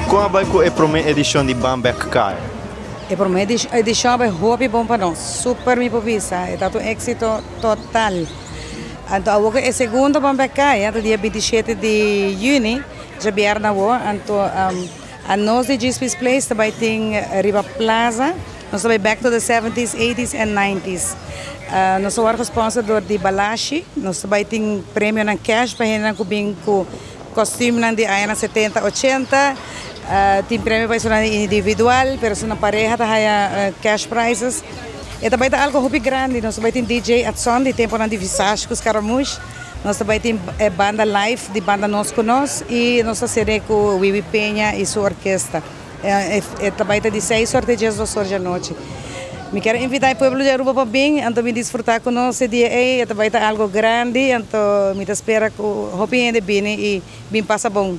Qual vai com a primeira edição de Bamberg Kai? A primeira edição é muito bom para nós, super me povisa, é um êxito total. Então, a segunda Bamberg Kai, dia 27 de junho, já vieram na rua, então a nós de GSP's Place também tem Riva Plaza, nós também back to the 70s, 80s and 90s. Nós somos responsáveis de Balashi, nós também tem prêmio na cash para a gente cobrir com costume de anos 70, 80. Tem prêmio para ser individual, pero se na pareja tem cash prizes. E também tem algo muito grande, nós também tem DJ at son de tempo na Visage com os Caramush. Nós também tem banda live de banda Nós com Nós e nós estamos com Wiwi Penha e sua orquestra. Também tem de 6 horas de 2 horas da noite. Me quero invitar o povo de Aruba para vir, então me desfrutar com nós esse dia aí, também tem algo grande, então me espera que o Hopi de bem e bem passa bom.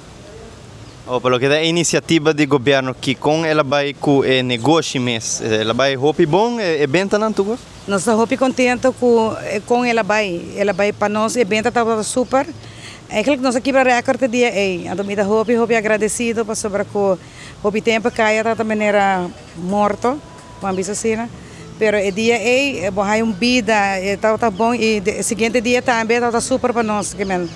Pelo que é a iniciativa do governo que com ela vai com o negócio mesmo, ela vai Hopi bom, é bem tanto tudo? Nós estamos Hopi contentes com ela vai para nós, é bem está super. É que nós aqui para recorde dia aí, então me dá Hopi agradecido para sobre que Hopi tempo caia da maneira morto. Vamos assim, pero o dia é bom vida, está bom e o seguinte dia também está super para nós, que men.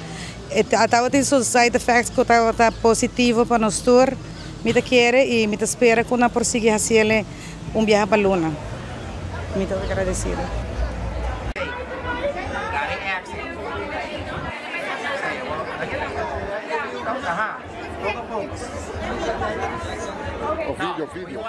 Está tem side effects que está positivo para nós tour, me quer e me espera que nós prosseguir fazer viagem para a Luna. Me estou agradecido. Vídeo.